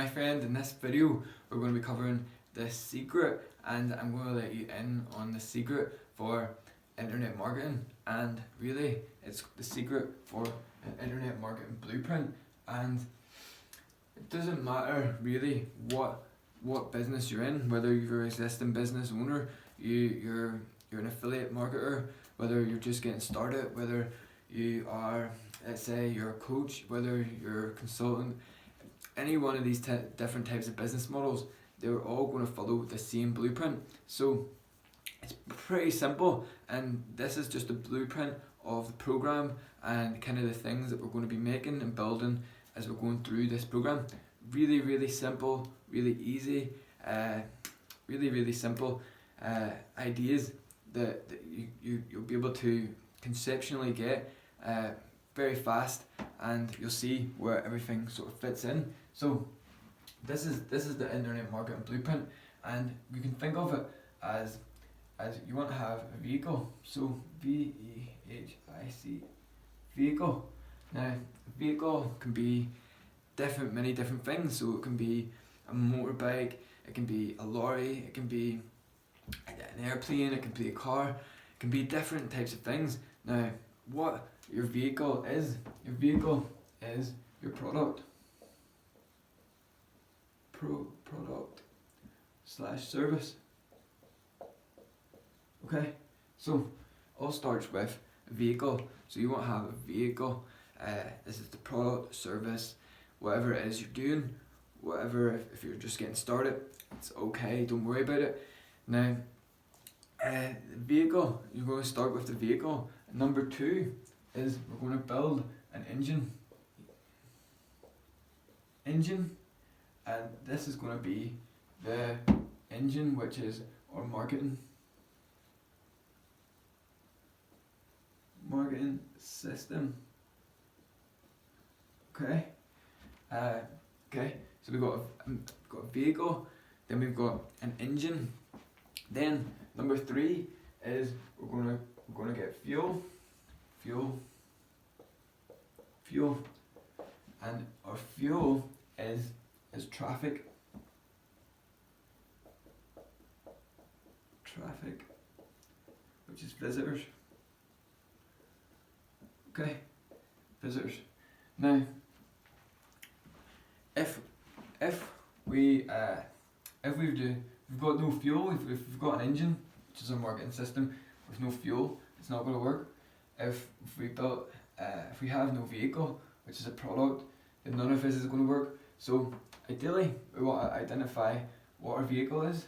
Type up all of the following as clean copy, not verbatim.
My friend, in this video we're going to be covering the secret, and I'm going to let you in on the secret for internet marketing, and really it's the secret for an internet marketing blueprint. And it doesn't matter really what business you're in, whether you're an existing business owner, you're an affiliate marketer, whether you're just getting started, whether you are, let's say you're a coach, whether you're a consultant. Any one of these different types of business models, they're all going to follow the same blueprint. So it's pretty simple, and this is just a blueprint of the program and kind of the things that we're going to be making and building as we're going through this program. Really simple, really easy, really simple ideas that you'll be able to conceptually get very fast, and you'll see where everything sort of fits in. So this is the internet marketing blueprint, and you can think of it as you want to have a vehicle. So VEHIC, vehicle. Now a vehicle can be many different things. So it can be a motorbike, it can be a lorry, it can be an airplane, it can be a car, it can be different types of things. Now what your vehicle is your product. Product / service. Okay, so all starts with a vehicle. So you want to have a vehicle. This is the product, service, whatever it is you're doing, whatever. If you're just getting started, it's okay, don't worry about it. Now the vehicle, you're going to start with the vehicle. Number 2 is we're going to build an engine, and this is going to be the engine, which is our marketing system. Okay, so we've got a vehicle, then we've got an engine. Then number 3 is we're gonna get fuel, and our fuel is traffic, which is visitors. Okay, visitors. Now, if we've got no fuel, if we've got an engine, which is a marketing system, with no fuel, it's not going to work. If we have no vehicle, which is a product, then none of this is going to work. So ideally, we want to identify what our vehicle is.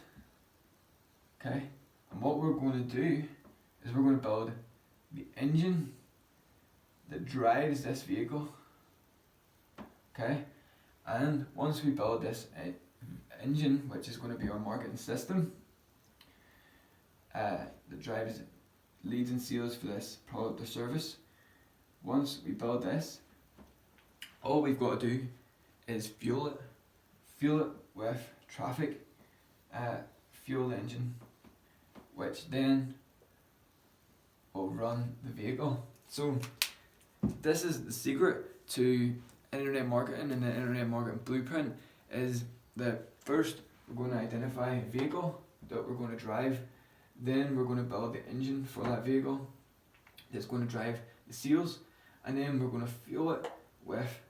Okay, and what we're going to do is we're going to build the engine that drives this vehicle. Okay, and once we build this engine, which is going to be our marketing system, that drives leads and sales for this product or service. Once we build this, all we've got to do is fuel it with traffic, fuel the engine, which then will run the vehicle. So this is the secret to internet marketing and the internet marketing blueprint, is that first we're going to identify a vehicle that we're going to drive, then we're going to build the engine for that vehicle that's going to drive the sales, and then we're going to fuel it with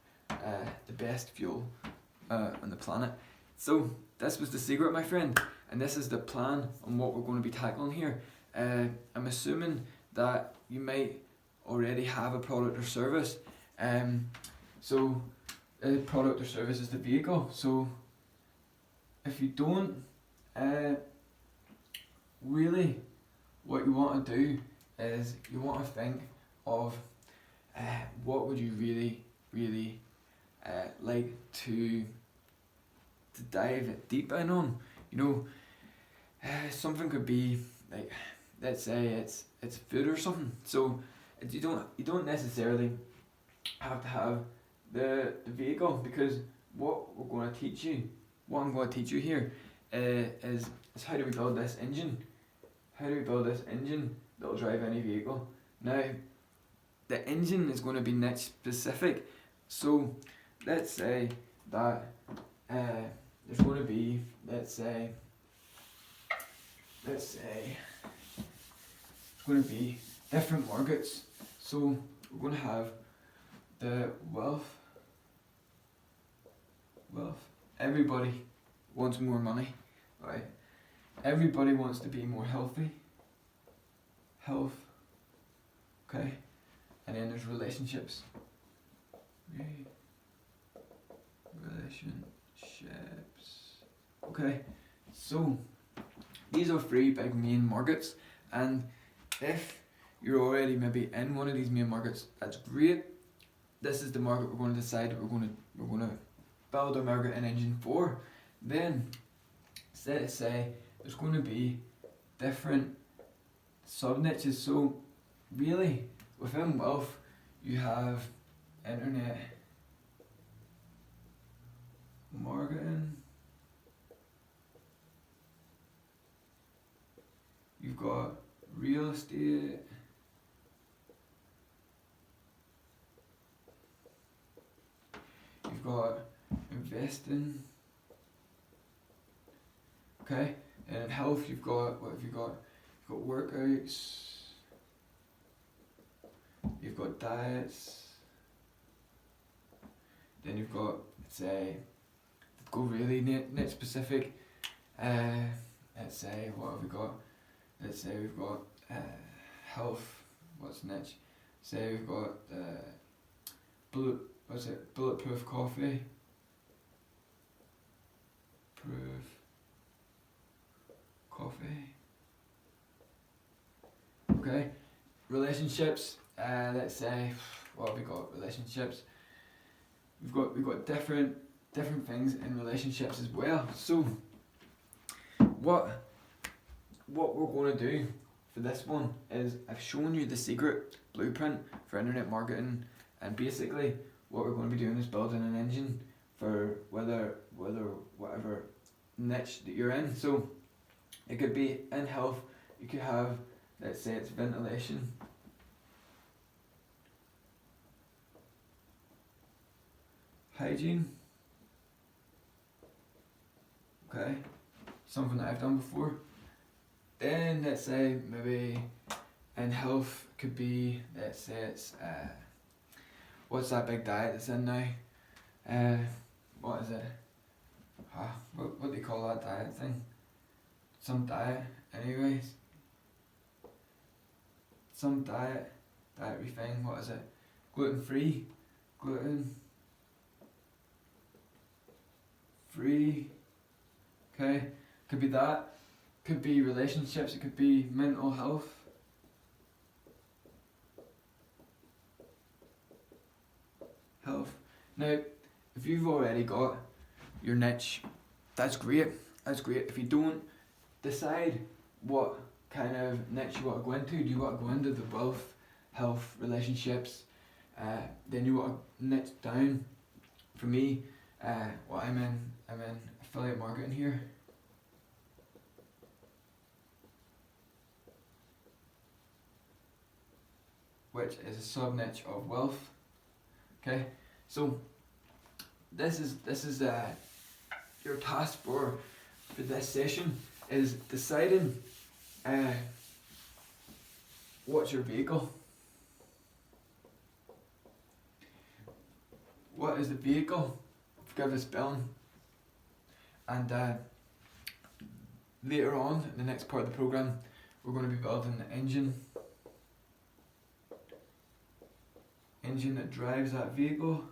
the best fuel on the planet. So this was the secret, my friend, and this is the plan on what we're going to be tackling here. I'm assuming that you might already have a product or service. So the product or service is the vehicle. So if you don't, really what you want to do is you want to think of what would you really like to dive deep in on. Something could be like, let's say it's food or something. So you don't necessarily have to have the vehicle, because what I'm going to teach you here is how do we build this engine. How do we build this engine that will drive any vehicle? Now, the engine is going to be niche specific. So let's say that there's going to be, let's say, it's going to be different markets. So we're going to have the wealth. Everybody wants more money, right? Everybody wants to be more healthy. Health. Okay. And then there's relationships. Relationships. Okay. So these are three big main markets, and if you're already maybe in one of these main markets, that's great. This is the market we're going to decide we're going to build our marketing engine for. Then let's say there's going to be different sub niches. So really within wealth you have internet marketing, you've got real estate, you've got investing, okay, and in health you've got, what have you got? You've got workouts, you've got diets, then you've got, say, go really niche specific, let's say, what have we got? Let's say we've got health, what's niche? Say we've got bulletproof coffee, okay, relationships, let's say, what have we got? Relationships, we've got different things in relationships as well. So what we're going to do for this one is I've shown you the secret blueprint for internet marketing, and basically what we're going to be doing is building an engine for whatever niche that you're in. So it could be in health, you could have, let's say it's ventilation, hygiene, okay, something that I've done before. Then let's say maybe in health could be, let's say it's what's that big diet that's in now? What is it? What do you call that diet thing? Some diet, anyways. Some dietary thing. What is it? Gluten free. Okay, could be that. Could be relationships. It could be mental health. Now, if you've already got your niche, that's great. If you don't, decide what kind of niche you want to go into. Do you want to go into the wealth, health, relationships? Then you want to niche down. For me, what I'm in affiliate marketing here. Which is a sub niche of wealth. Okay, so this is your task for this session is deciding what's your vehicle. What is the vehicle? Give us spelling. And later on in the next part of the program, we're going to be building the engine that drives that vehicle.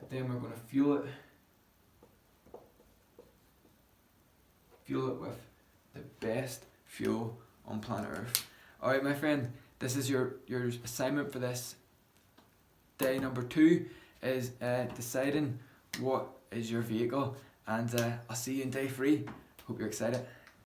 Then we're going to fuel it with the best fuel on planet Earth. Alright my friend, this is your assignment for this day number 2 is deciding what is your vehicle, and I'll see you in day 3. Hope you're excited.